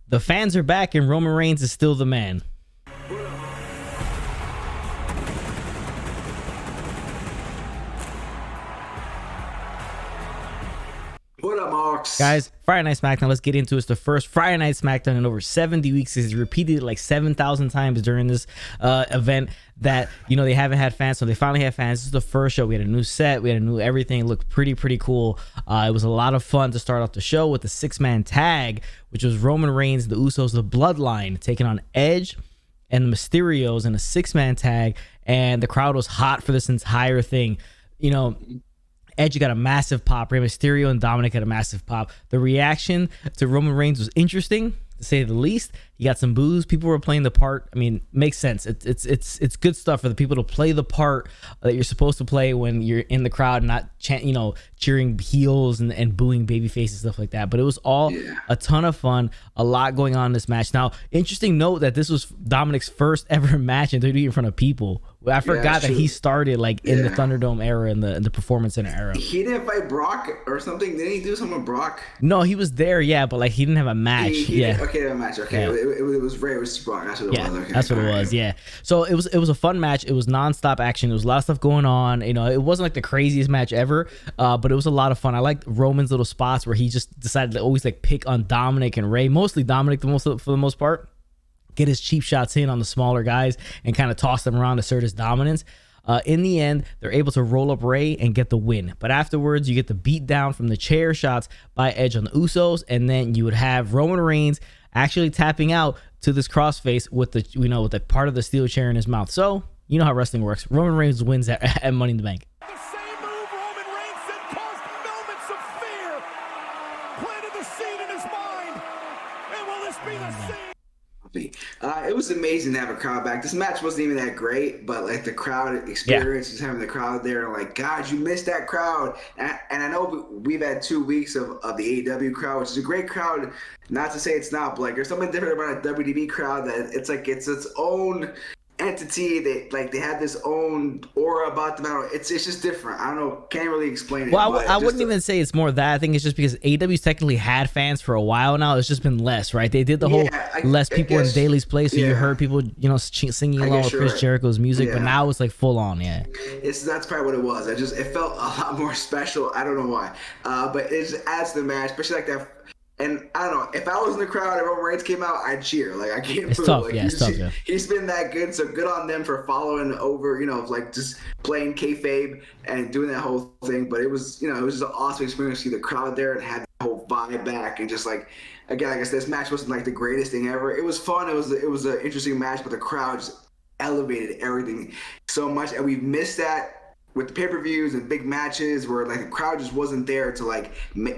the fans are back and Roman Reigns is still the man. What up, Marks? Guys, Friday Night Smackdown, let's get into it. It's the first Friday Night Smackdown in over 70 weeks. He's repeated it like 7,000 times during this event that, you know, they haven't had fans, so they finally had fans. This is the first show. We had a new set. We had a new everything. It looked pretty cool. It was a lot of fun to start off the show with the 6-man tag, which was Roman Reigns, the Usos, the Bloodline, taking on Edge and the Mysterios in a 6-man tag, and the crowd was hot for this entire thing. You know, Edge got a massive pop. Rey Mysterio and Dominic had a massive pop. The reaction to Roman Reigns was interesting, to say the least. He got some boos. People were playing the part. I mean, makes sense. It's good stuff for the people to play the part that you're supposed to play when you're in the crowd, not cheering heels and booing babyface and stuff like that. But it was all a ton of fun. A lot going on in this match. Now, interesting note that this was Dominic's first ever match in WWE in front of people. I forgot that he started like in the Thunderdome era and the Performance Center era. He didn't fight Brock or something. Didn't he do something with Brock? No, he was there, but like he didn't have a match. Okay, a match. Okay, it was Ray versus Brock. That's what it was. Okay, that's what it was. Yeah. So it was a fun match. It was nonstop action. There was a lot of stuff going on. You know, it wasn't like the craziest match ever, but it was a lot of fun. I liked Roman's little spots where he just decided to always like pick on Dominic and Ray, mostly Dominic for the most part. Get his cheap shots in on the smaller guys and kind of toss them around to assert his dominance. In the end, they're able to roll up Ray and get the win. But afterwards, you get the beat down from the chair shots by Edge on the Usos, and then you would have Roman Reigns actually tapping out to this crossface with the with the part of the steel chair in his mouth. So you know how wrestling works. Roman Reigns wins at Money in the Bank. The same move Roman Reigns did caused moments of fear. Planted the seed in his mind. And will this be the seed? It was amazing to have a crowd back. This match wasn't even that great, but like the crowd experience, just having the crowd there, and like, God, you missed that crowd. And I know we've had 2 weeks of the AEW crowd, which is a great crowd. Not to say it's not, but like there's something different about a WWE crowd that it's like it's its own entity. They had this own aura about them. It's just different. I don't know. Can't really explain it. Well, I wouldn't even say it's more that. I think it's just because AEW's technically had fans for a while now. It's just been less, right? They did the whole less people in Daly's place, so you heard people, singing along with Chris Jericho's music. But now it's like full on, That's probably what it was. It felt a lot more special. I don't know why, but it just adds to the match, especially like that. And I don't know, if I was in the crowd and Roman Reigns came out, I'd cheer. Like, I can't It's prove tough, like, it's tough, he's been that good, so good on them for following over, like just playing kayfabe and doing that whole thing. But it was, it was just an awesome experience to see the crowd there and have the whole vibe back. And just like, again, like I said, this match wasn't like the greatest thing ever. It was fun. It was an interesting match, but the crowd just elevated everything so much. And we've missed that with the pay-per-views and big matches where like the crowd just wasn't there to like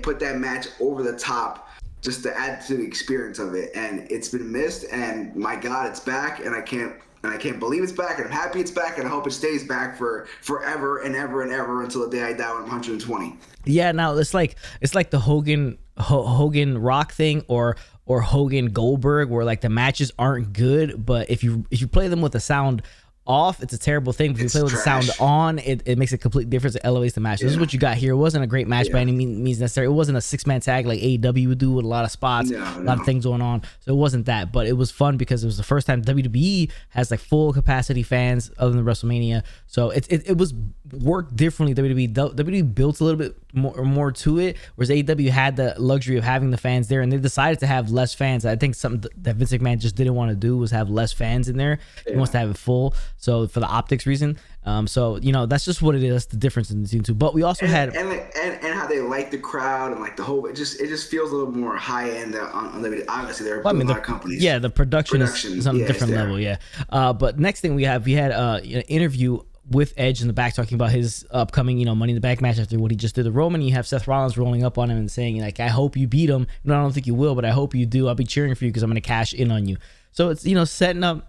put that match over the top, just to add to the experience of it. And it's been missed, and my God, it's back, and I can't believe it's back, and I'm happy it's back, and I hope it stays back for forever and ever and ever until the day I die when I'm 120. Yeah, now it's like the Hogan Rock thing or Hogan Goldberg, where like the matches aren't good, but if you play them with the sound off, it's a terrible thing. But if you play with the sound on, it makes a complete difference. It elevates the match. This is what you got here. It wasn't a great match by any means necessary. It wasn't a 6-man tag like AEW would do with a lot of spots, a lot of things going on. So it wasn't that, but it was fun because it was the first time WWE has like full capacity fans other than WrestleMania. So it was worked differently. WWE built a little bit more to it, whereas AEW had the luxury of having the fans there, and they decided to have less fans. I think something that Vince McMahon just didn't want to do was have less fans in there. He wants to have it full. So for the optics reason, that's just what it is. That's the difference in the two. But we also had and how they like the crowd and like the whole. It just feels a little more high end on the. Obviously, there are a lot of companies. Yeah, the production is on a different level. Yeah. But next thing we had an interview with Edge in the back talking about his upcoming, Money in the Bank match after what he just did to Roman. You have Seth Rollins rolling up on him and saying like, "I hope you beat him. No, I don't think you will, but I hope you do. I'll be cheering for you because I'm going to cash in on you." So it's setting up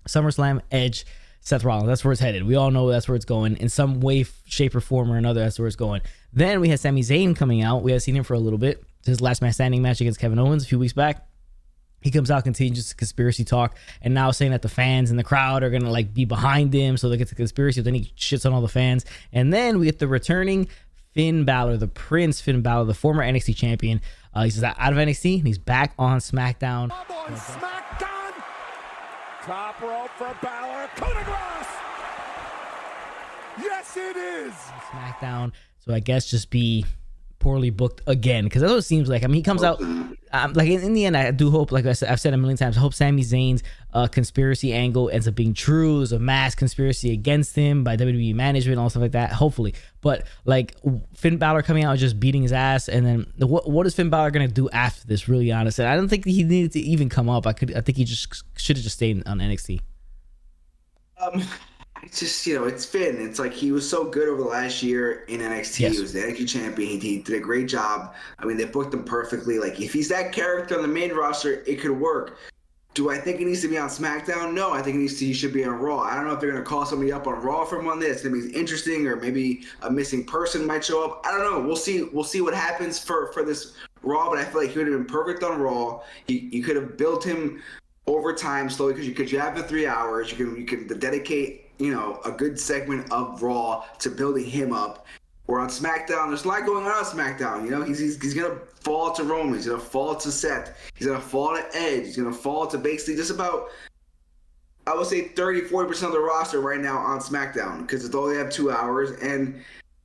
SummerSlam, Edge, Seth Rollins. That's where it's headed. We all know that's where it's going in some way, shape, or form or another. That's where it's going. Then we had Sami Zayn coming out. We had seen him for a little bit. His last man standing match against Kevin Owens a few weeks back. He comes out, continues conspiracy talk, and now saying that the fans and the crowd are gonna be behind him, so they get the conspiracy. Then he shits on all the fans, and then we get the returning Finn Balor, the Prince Finn Balor, the former NXT champion. He's out of NXT and he's back on SmackDown. I'm on SmackDown. Top rope for Balor. Coup de grace. Yes, it is. SmackDown. So I guess just be poorly booked again, because that's what it seems like. I mean, he comes out like in the end, I do hope, like I've said a million times, I hope Sami Zayn's conspiracy angle ends up being true. There's a mass conspiracy against him by WWE management and all stuff like that, hopefully. But like Finn Balor coming out and just beating his ass, and then what is Finn Balor gonna do after this, really honest? And I don't think he needed to even come up. I think he just should have just stayed on NXT. It's just, it's Finn. It's like he was so good over the last year in NXT. Yes. He was the NXT champion. He did a great job. I mean, they booked him perfectly. Like, if he's that character on the main roster, it could work. Do I think he needs to be on SmackDown? No, I think he should be on Raw. I don't know if they're going to call somebody up on Raw from one day. It's going to be interesting, or maybe a missing person might show up. I don't know. We'll see. We'll see what happens for this Raw, but I feel like he would have been perfect on Raw. You could have built him over time slowly, because you have the 3 hours. You can dedicate a good segment of Raw to building him up. We're on SmackDown. There's a lot going on SmackDown. He's gonna fall to Roman. He's gonna fall to Seth. He's gonna fall to Edge. He's gonna fall to basically just about, I would say, 30-40% of the roster right now on SmackDown, because it's only have 2 hours. And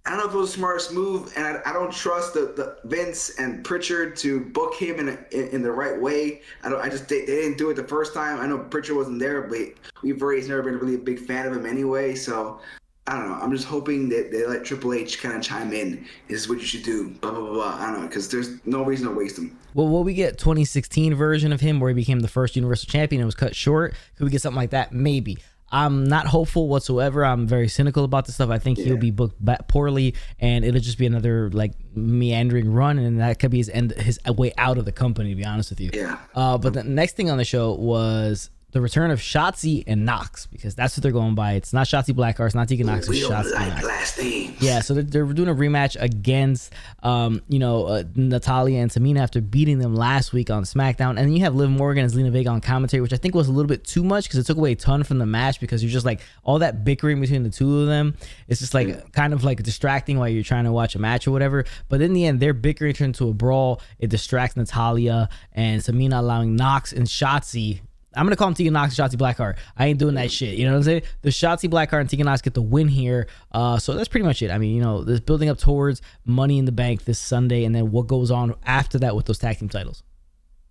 I don't know if it was the smartest move, and I don't trust the Vince and Pritchard to book him in the right way. They didn't do it the first time. I know Pritchard wasn't there, but he's never been really a big fan of him anyway. So I don't know. I'm just hoping that they let Triple H kind of chime in. This is what you should do. Blah blah blah. Blah. I don't know, because there's no reason to waste him. Well, will we get 2016 version of him where he became the first Universal Champion and was cut short? Could we get something like that? Maybe. I'm not hopeful whatsoever. I'm very cynical about this stuff. I think he'll be booked poorly, and it'll just be another like meandering run, and that could be his way out of the company, to be honest with you. Yeah. But the next thing on the show was the return of Shotzi and Nox, because that's what they're going by. It's not Shotzi Blackheart, it's not Tegan Nox, it's Shotzi Nox. Last names. Yeah, so they're doing a rematch against, Natalya and Tamina after beating them last week on SmackDown. And then you have Liv Morgan as Lena Vega on commentary, which I think was a little bit too much, because it took away a ton from the match, because you're just like, all that bickering between the two of them, it's just like kind of like distracting while you're trying to watch a match or whatever. But in the end, their bickering turned into a brawl. It distracts Natalya and Tamina, allowing Nox and Shotzi, I'm going to call them Tegan Nox and Shotzi Blackheart. I ain't doing that shit. You know what I'm saying? The Shotzi Blackheart and Tegan Nox get the win here. So that's pretty much it. I mean, this building up towards Money in the Bank this Sunday, and then what goes on after that with those tag team titles.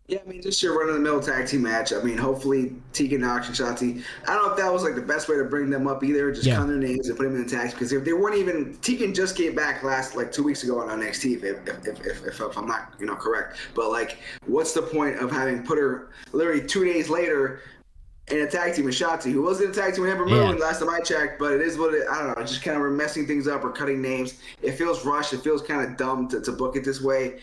Yeah, I mean, just your run-of-the-mill tag team match. I mean, hopefully Tegan Nox and Shotzi. I don't know if that was like the best way to bring them up either. Just count their names and put them in the tags, because if they weren't even, Tegan just came back like 2 weeks ago on NXT, if I'm not correct. But like, what's the point of having put her literally 2 days later in a tag team with Shotzi, who wasn't in a tag team with Ember Moon last time I checked, but it is what I don't know, just kind of messing things up or cutting names. It feels rushed. It feels kind of dumb to book it this way.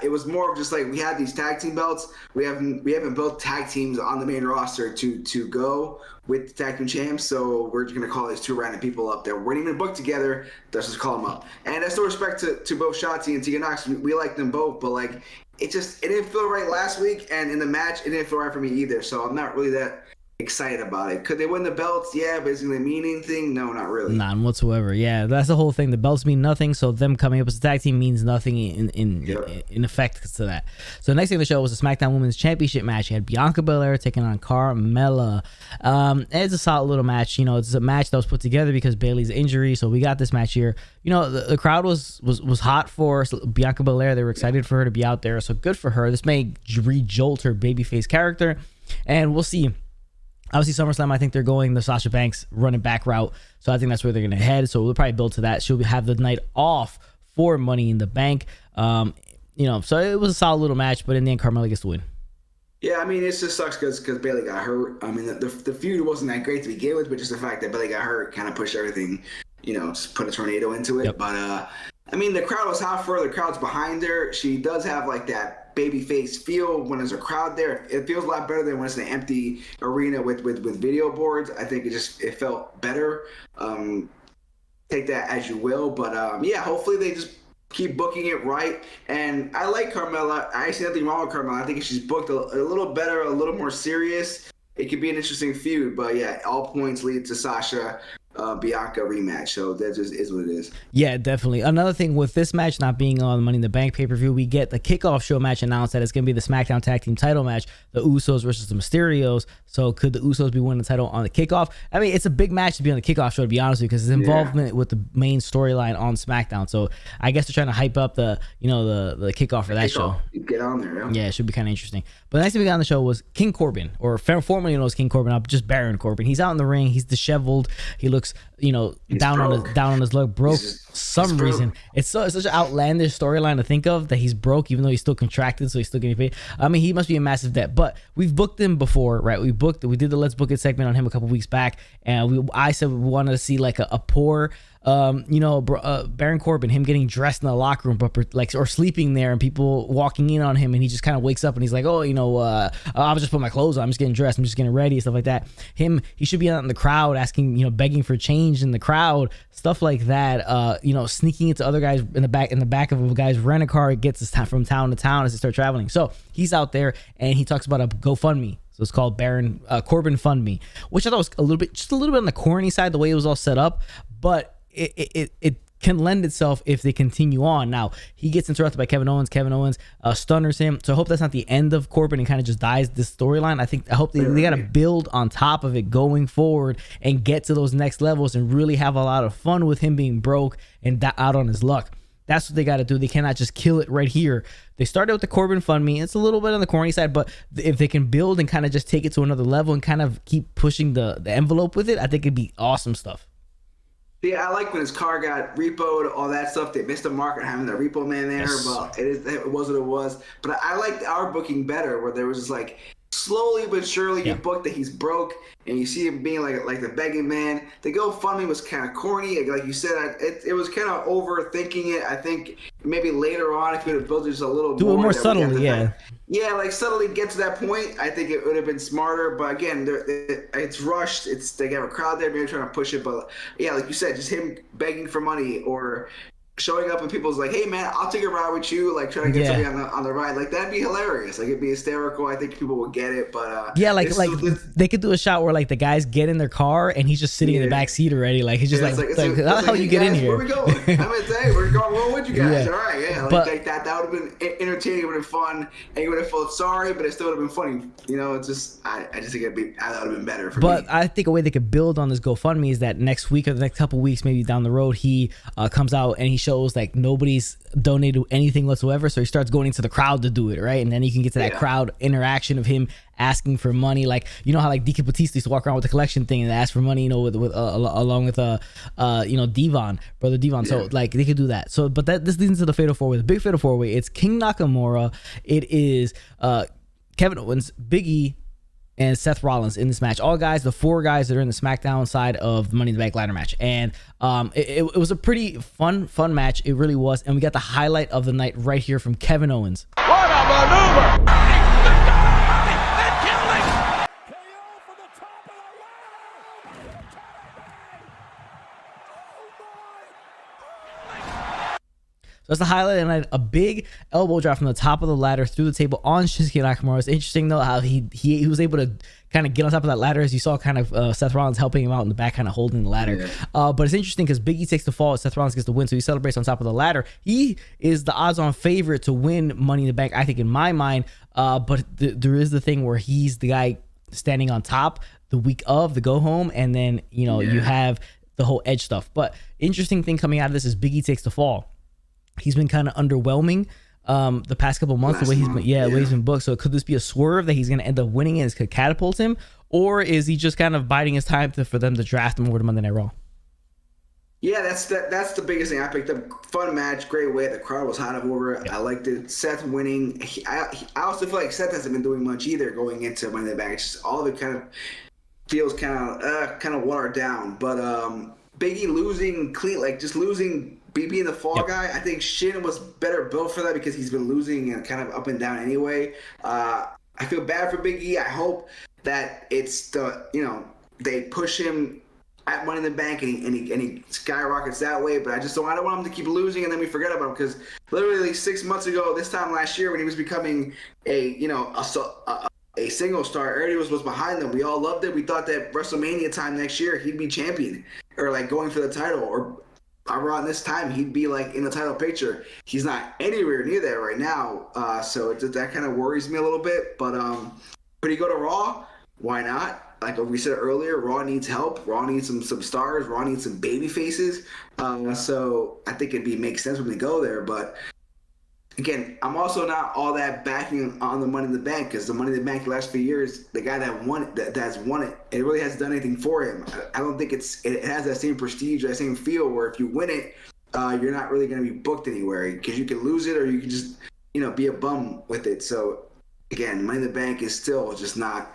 It was more of just like, we had these tag team belts. We haven't built tag teams on the main roster to go with the tag team champs, so we're just going to call these two random people up there. We weren't even booked together. Let's just call them up. And that's no respect to both Shotzi and Tegan Nox. We like them both, but like, it didn't feel right last week, and in the match, it didn't feel right for me either, so I'm not really that excited about it. Could they win the belts? Yeah, but is it going to mean anything? No, not really. None whatsoever. Yeah, that's the whole thing. The belts mean nothing, so them coming up as a tag team means nothing in effect to that. So the next thing on the show was the SmackDown Women's Championship match. You had Bianca Belair taking on Carmella. It's a solid little match. It's a match that was put together because Bayley's injury, so we got this match here. The crowd was hot for Bianca Belair. They were excited for her to be out there, so good for her. This may re-jolt her babyface character, and we'll see. Obviously, SummerSlam, I think they're going the Sasha Banks running back route. So I think that's where they're going to head. So we'll probably build to that. She'll have the night off for Money in the Bank. So it was a solid little match, but in the end, Carmella gets the win. Yeah, I mean, it just sucks because Bayley got hurt. I mean, the feud wasn't that great to begin with, but just the fact that Bayley got hurt kind of pushed everything, just put a tornado into it. Yep. But, I mean, the crowd was hot for her. The crowd's behind her. She does have, like, that baby face feel when there's a crowd there. It feels a lot better than when it's an empty arena with video boards. I think it felt better. Take that as you will. But, yeah, hopefully they just keep booking it right. And I like Carmella. I see nothing wrong with Carmella. I think if she's booked a little better, a little more serious, it could be an interesting feud. But, yeah, all points lead to Sasha Bianca rematch. So that just is what it is. Yeah, definitely. Another thing with this match not being on Money in the Bank pay-per-view, we get the kickoff show match announced that it's going to be the SmackDown Tag Team title match, the Usos versus the Mysterios. So could the Usos be winning the title on the kickoff? I mean, it's a big match to be on the kickoff show, to be honest with you, because it's involvement with the main storyline on SmackDown. So I guess they're trying to hype up the kickoff for that show. Get on there. Yeah, it should be kind of interesting. But the next thing we got on the show was King Corbin, or formerly known as King Corbin, just Baron Corbin. He's out in the ring. He's disheveled. He looks, down on his luck, broke some reason. It's such an outlandish storyline to think of that he's broke, even though he's still contracted, so he's still getting paid. I mean, he must be in massive debt. But we've booked him before, right? We did the Let's Book It segment on him a couple weeks back, and I said we wanted to see like a poor. Baron Corbin, him getting dressed in the locker room, but or sleeping there, and people walking in on him, and he just kind of wakes up and he's like, I'll just put my clothes on. I'm just getting dressed. I'm just getting ready, stuff like that. He should be out in the crowd asking, begging for change in the crowd, stuff like that. Sneaking into other guys in the back of a guy's rent a car. It gets us from town to town as they start traveling. So he's out there and he talks about a GoFundMe. So it's called Baron Corbin Fund Me, which I thought was a little bit on the corny side, the way it was all set up, but it can lend itself if they continue on. Now, he gets interrupted by Kevin Owens. Kevin Owens stunners him. So I hope that's not the end of Corbin and kind of just dies this storyline. I hope they got to build on top of it going forward and get to those next levels and really have a lot of fun with him being broke and out on his luck. That's what they got to do. They cannot just kill it right here. They started with the Corbin Fund Me. It's a little bit on the corny side, but if they can build and kind of just take it to another level and kind of keep pushing the envelope with it, I think it'd be awesome stuff. Yeah, I like when his car got repoed, all that stuff. They missed the mark on having the repo man there. Yes. But it was what it was. But I liked our booking better, where there was just like slowly but surely you book that he's broke, and you see him being like the begging man. The GoFundMe was kind of corny, like you said. It was kind of overthinking it. I think maybe later on, if you would have built it just a little do it more subtly, yeah, like subtly get to that point. I think it would have been smarter. But again, it's rushed. They have a crowd there, maybe trying to push it. But yeah, like you said, just him begging for money or showing up and people's like, hey man, I'll take a ride with you, like trying to get somebody on the ride, like that'd be hilarious. Like it'd be hysterical. I think people would get it. But they could do a shot where like the guys get in their car and he's just sitting in the back seat already. Like he's just how the hell you get in here? Where we going? I'm gonna say we're going with you guys. All right, like that would have been entertaining, would have been fun, and you would have felt sorry, but it still would have been funny. It's just I just think that would have been better for me. But I think a way they could build on this GoFundMe is that next week or the next couple weeks, maybe down the road, he comes out and he shows like nobody's donated anything whatsoever, so he starts going into the crowd to do it, right? And then you can get to that crowd interaction of him asking for money, like how like Deacon Batista used to walk around with the collection thing and ask for money, along with Devon, brother Devon. So like they could do that. So but this leads into the Fatal 4-Way, the big Fatal 4-Way. It's King Nakamura, it is Kevin Owens, Big E, and Seth Rollins in this match. All guys, the 4 guys that are in the SmackDown side of the Money in the Bank ladder match. And it was a pretty fun match. It really was. And we got the highlight of the night right here from Kevin Owens. What a maneuver! So that's the highlight of the night. A big elbow drop from the top of the ladder through the table on Shinsuke Nakamura. It's interesting though how he was able to kind of get on top of that ladder, as you saw kind of Seth Rollins helping him out in the back, kind of holding the ladder. But it's interesting because Big E takes the fall, Seth Rollins gets the win, so he celebrates on top of the ladder. He is the odds-on favorite to win Money in the Bank, I think, in my mind. But there is the thing where he's the guy standing on top the week of the go home, and then you have the whole Edge stuff. But interesting thing coming out of this is Big E takes the fall. He's been kind of underwhelming the past couple months, the way he's been booked. So could this be a swerve that he's going to end up winning and could catapult him, or is he just kind of biding his time for them to draft him over to Monday Night Raw? Yeah, that's the biggest thing. I picked up. Fun match, great way. The crowd was hot over it. I liked it. Seth winning. I also feel like Seth hasn't been doing much either going into Monday Night Bank. It's just all of it kind of feels kind of watered down. But Big E losing clean, like just losing. being the fall guy, I think Shin was better built for that because he's been losing and kind of up and down anyway. I feel bad for Big E. I hope that it's they push him at Money in the Bank and he skyrockets that way. But I don't want him to keep losing and then we forget about him, because literally 6 months ago, this time last year when he was becoming a single star, everybody was behind them. We all loved it. We thought that WrestleMania time next year he'd be champion, or like going for the title, or around this time he'd be like in the title picture. He's not anywhere near that right now, so that kind of worries me a little bit. But could he go to Raw? Why not? Like we said earlier, Raw needs help. Raw needs some stars. Raw needs some baby faces. So I think makes sense when they go there. But again, I'm also not all that backing on the Money in the Bank, because the Money in the Bank the last few years, the guy that won it, that's won it, it really hasn't done anything for him. I don't think it has that same prestige, that same feel where if you win it, you're not really going to be booked anywhere, because you can lose it or you can just be a bum with it. So again, Money in the Bank is still just not.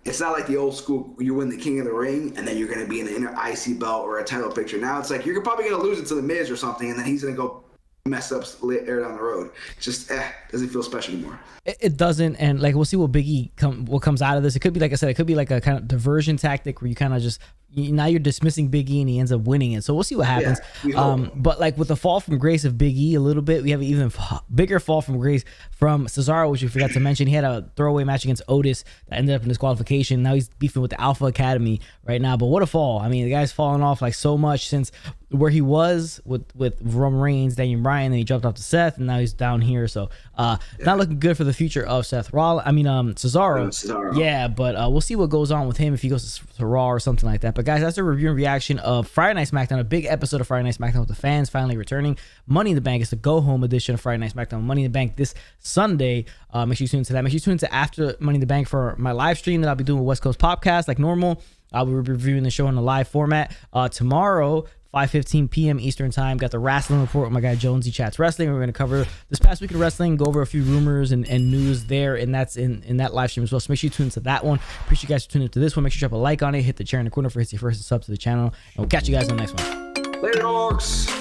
It's not like the old school, you win the King of the Ring, and then you're going to be in the inner IC belt or a title picture. Now it's like you're probably going to lose it to The Miz or something, and then he's going to go mess up later down the road. Just doesn't feel special anymore. It doesn't, and like we'll see what Big E what comes out of this. It could be, like I said, it could be like a kind of diversion tactic where you kind of just now you're dismissing Big E and he ends up winning it. So we'll see what happens. But like with the fall from grace of Big E a little bit, we have an even bigger fall from grace from Cesaro, which we forgot to mention. He had a throwaway match against Otis that ended up in disqualification. Now he's beefing with the Alpha Academy right now. But what a fall. I mean, the guy's fallen off like so much since where he was with Roman Reigns, Daniel Bryan, then he jumped up to Seth, and now he's down here. So not looking good for the future of Cesaro. Yeah, but we'll see what goes on with him if he goes to Raw or something like that. But guys, that's a review and reaction of Friday Night Smackdown, a big episode of Friday Night Smackdown with the fans finally returning. Money in the Bank is the go-home edition of Friday Night Smackdown. Money in the Bank this Sunday. Make sure you tune into that. Make sure you tune into after Money in the Bank for my live stream that I'll be doing with West Coast Popcast like normal. I'll be reviewing the show in a live format. Tomorrow, 5:15 p.m. Eastern time. Got the wrestling report with my guy Jonesy Chats Wrestling. We're going to cover this past week of wrestling, go over a few rumors and news there, and that's in that live stream as well. So make sure you tune into that one. Appreciate you guys for tuning into this one. Make sure you drop a like on it, hit the chair in the corner for hit your first and sub to the channel, and we'll catch you guys on the next one. Later, dogs.